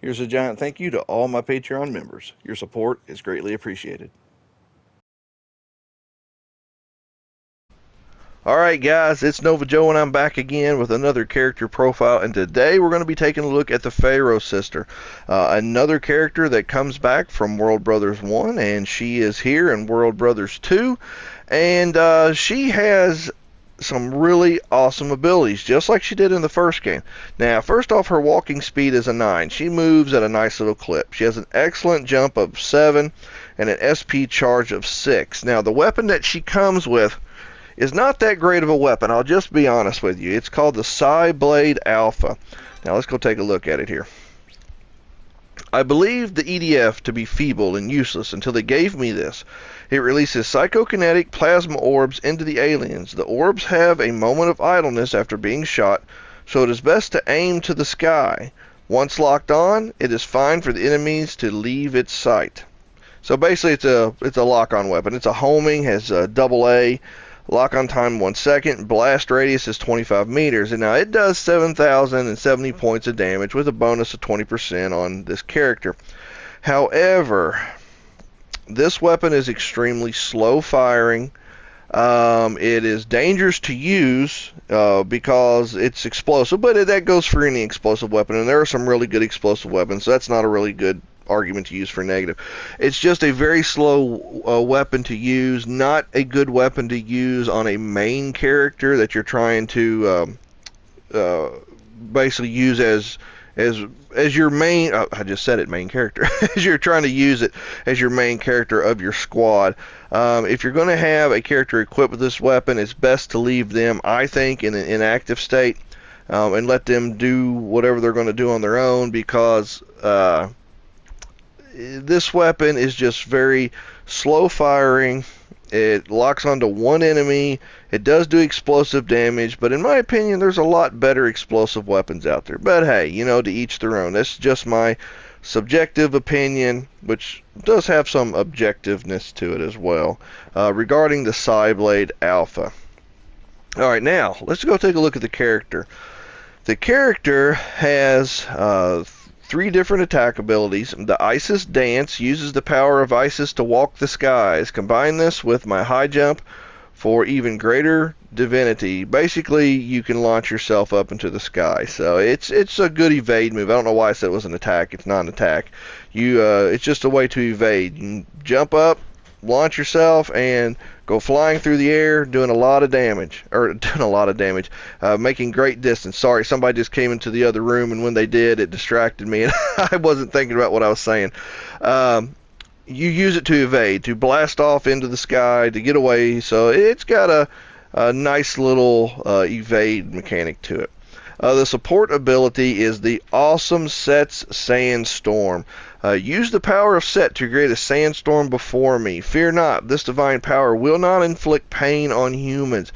Here's a giant thank you to all my Patreon members. Your support is greatly appreciated. Alright guys, it's Nova Joe and I'm back again with another character profile, and today we're going to be taking a look at the Pharoah Sister. Another character that comes back from World Brothers 1, and she is here in World Brothers 2, and she has some really awesome abilities, just like she did in the first game. Now, first off, her walking speed is a 9. She moves at a nice little clip. She has an excellent jump of 7 and an SP charge of 6. Now, the weapon that she comes with is not that great of a weapon. I'll just be honest with you. It's called the Psy Blade Alpha. Now let's go take a look at it here. I believed the EDF to be feeble and useless until they gave me this. It releases psychokinetic plasma orbs into the aliens. The orbs have a moment of idleness after being shot, so it is best to aim to the sky. Once locked on, it is fine for the enemies to leave its sight. So basically it's a lock-on weapon. It's a homing, has a double A. Lock on time 1 second, blast radius is 25 meters, and now it does 7,070 points of damage with a bonus of 20% on this character. However, this weapon is extremely slow firing. It is dangerous to use because it's explosive, but that goes for any explosive weapon, and there are some really good explosive weapons, so that's not a really good argument to use for negative. It's just a very slow weapon to use, not a good weapon to use on a main character that you're trying to basically use as your main, I just said it, main character, as you're trying to use it as your main character of your squad. If you're going to have a character equipped with this weapon, it's best to leave them, I think, in an inactive state and let them do whatever they're going to do on their own, because this weapon is just very slow firing. It locks onto one enemy. It does do explosive damage, but in my opinion, there's a lot better explosive weapons out there. But hey, to each their own. That's just my subjective opinion, which does have some objectiveness to it as well, regarding the Psy Blade Alpha. Alright, now, let's go take a look at the character. The character has 3 different attack abilities. The Isis Dance uses the power of Isis to walk the skies. Combine this with my high jump for even greater divinity. Basically, you can launch yourself up into the sky. So it's a good evade move. I don't know why I said it was an attack. It's not an attack. It's just a way to evade. You can jump up, launch yourself, and go flying through the air, doing a lot of damage, making great distance. Sorry, somebody just came into the other room, and when they did, it distracted me, and I wasn't thinking about what I was saying. You use it to evade, to blast off into the sky, to get away, so it's got a nice little evade mechanic to it. The support ability is the Awesome Set's Sandstorm. Use the power of Set to create a sandstorm before me. Fear not, this divine power will not inflict pain on humans.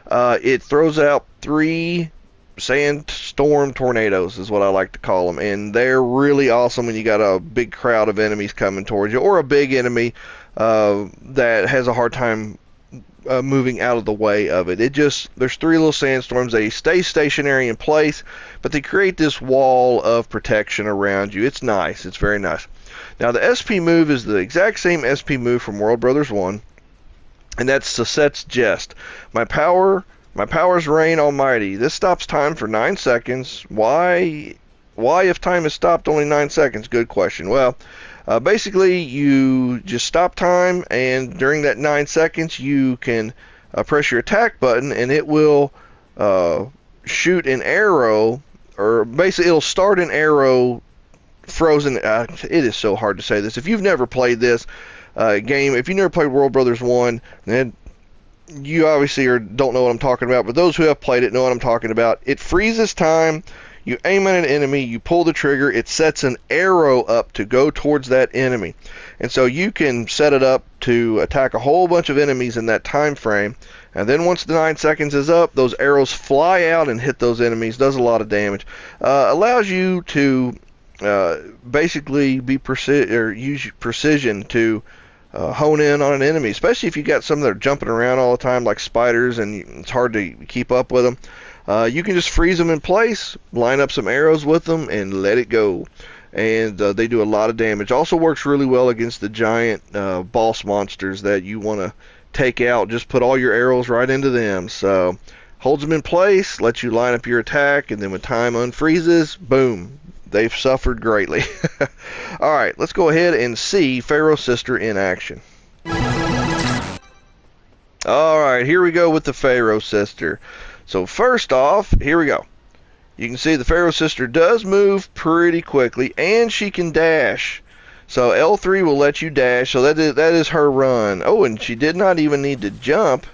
It throws out 3 sandstorm tornadoes, is what I like to call them, and they're really awesome when you got a big crowd of enemies coming towards you, or a big enemy that has a hard time moving out of the way of it. There's 3 little sandstorms. They stay stationary in place, but they create this wall of protection around you. It's nice. It's very nice. Now, the SP move is the exact same SP move from World Brothers 1, and that's Set's Jest. My powers reign almighty. This stops time for 9 seconds. Why, if time is stopped, only 9 seconds? Good question. Well, basically, you just stop time, and during that 9 seconds, you can press your attack button, and it will shoot an arrow, or basically, it'll start an arrow frozen. It is so hard to say this. If you've never played this game, if you've never played World Brothers 1, then you obviously don't know what I'm talking about, but those who have played it know what I'm talking about. It freezes time. You aim at an enemy, you pull the trigger, it sets an arrow up to go towards that enemy. And so you can set it up to attack a whole bunch of enemies in that time frame. And then once the 9 seconds is up, those arrows fly out and hit those enemies. Does a lot of damage. Allows you to basically use precision to hone in on an enemy, especially if you got some that are jumping around all the time like spiders and it's hard to keep up with them. You can just freeze them in place, line up some arrows with them, and let it go. and they do a lot of damage. Also works really well against the giant boss monsters that you want to take out. Just put all your arrows right into them. So holds them in place, lets you line up your attack, and then when time unfreezes, boom, they've suffered greatly. Alright, let's go ahead and see Pharoah Sister in action. Alright, here we go with the Pharoah Sister. So first off, here we go. You can see the Pharoah Sister does move pretty quickly, and she can dash. So L3 will let you dash, so that is her run. Oh, and she did not even need to jump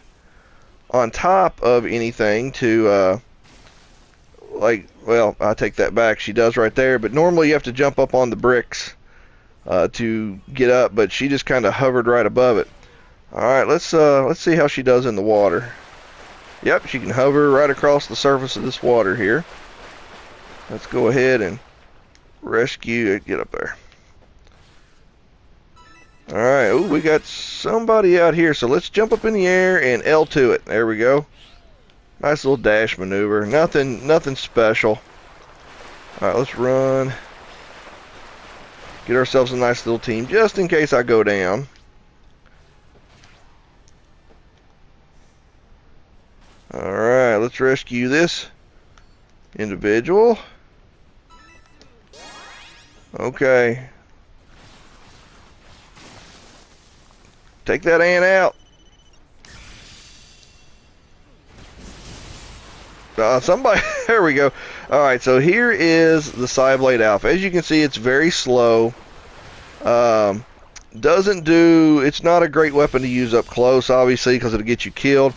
on top of anything to, well, I take that back. She does right there, but normally you have to jump up on the bricks to get up, but she just kind of hovered right above it. Alright, let's see how she does in the water. Yep, she can hover right across the surface of this water here. Let's go ahead and rescue it. Get up there. Alright, oh, we got somebody out here, so let's jump up in the air and L to it. There we go. Nice little dash maneuver. Nothing special. Alright, let's run. Get ourselves a nice little team, just in case I go down. Alright, let's rescue this individual. Okay. Take that ant out. Somebody, there we go. Alright, so here is the Psyblade Alpha. As you can see, it's very slow. It's not a great weapon to use up close, obviously, because it'll get you killed.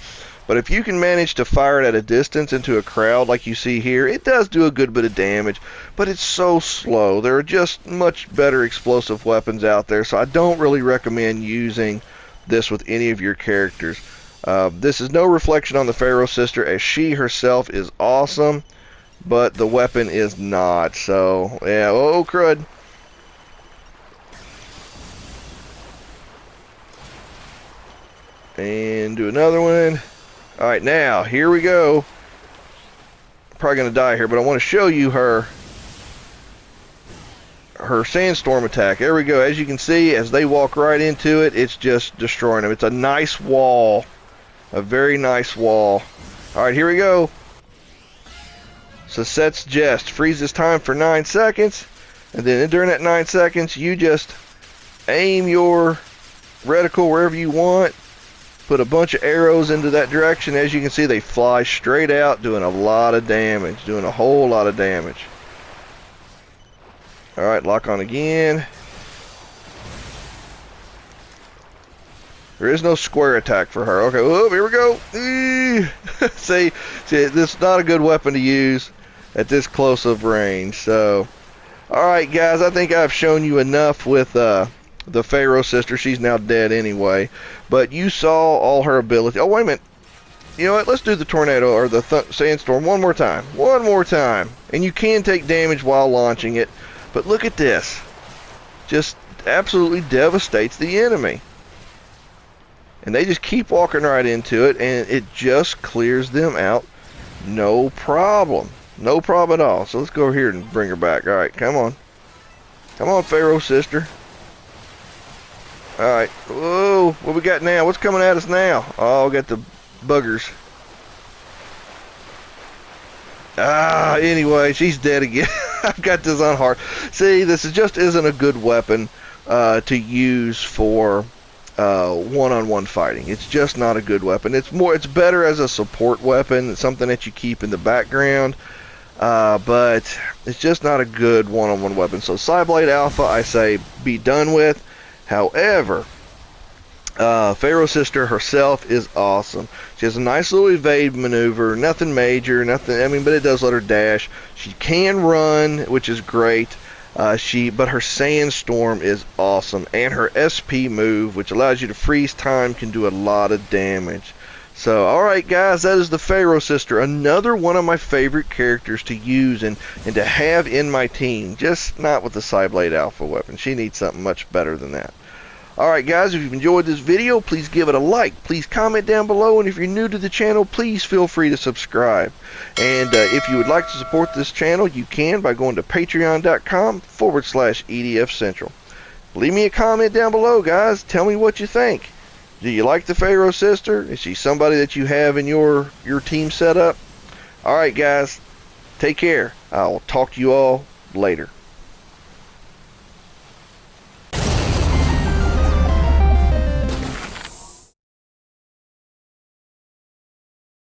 But if you can manage to fire it at a distance into a crowd like you see here, it does do a good bit of damage, but it's so slow. There are just much better explosive weapons out there, so I don't really recommend using this with any of your characters. This is no reflection on the Pharoah Sister, as she herself is awesome, but the weapon is not. So, yeah, oh crud. And do another one. Alright, now, here we go. I'm probably going to die here, but I want to show you her sandstorm attack. There we go. As you can see, as they walk right into it, it's just destroying them. It's a nice wall. A very nice wall. Alright, here we go. So Set's Jest. Freezes time for 9 seconds. And then during that 9 seconds, you just aim your reticle wherever you want. Put a bunch of arrows into that direction. As you can see, they fly straight out, doing a lot of damage. Doing a whole lot of damage. Alright, lock on again. There is no square attack for her. Okay, oh, here we go. see, this is not a good weapon to use at this close of range. So, alright guys, I think I've shown you enough with the Pharoah Sister. She's now dead anyway. But you saw all her ability. Oh, wait a minute. You know what? Let's do the tornado or the sandstorm one more time. One more time. And you can take damage while launching it. But look at this. Just absolutely devastates the enemy. And they just keep walking right into it, and it just clears them out. No problem. No problem at all. So let's go over here and bring her back. Alright, come on. Come on, Pharoah Sister. Alright. Whoa. What we got now? What's coming at us now? Oh, we got the buggers. Anyway, she's dead again. I've got this on hard. See, this just isn't a good weapon to use for one-on-one fighting. It's just not a good weapon. It's better as a support weapon. It's something that you keep in the background. But it's just not a good one-on-one weapon. So Psyblade Alpha, I say, be done with. However, Pharoah Sister herself is awesome. She has a nice little evade maneuver. Nothing major, nothing. But it does let her dash. She can run, which is great. But her sandstorm is awesome, and her SP move, which allows you to freeze time, can do a lot of damage. So, alright guys, that is the Pharoah Sister, another one of my favorite characters to use and to have in my team, just not with the Psyblade Alpha weapon. She needs something much better than that. Alright guys, if you've enjoyed this video, please give it a like. Please comment down below, and if you're new to the channel, please feel free to subscribe. And if you would like to support this channel, you can by going to patreon.com/EDF Central. Leave me a comment down below, guys. Tell me what you think. Do you like the Pharoah Sister? Is she somebody that you have in your team setup? Alright guys, take care. I'll talk to you all later.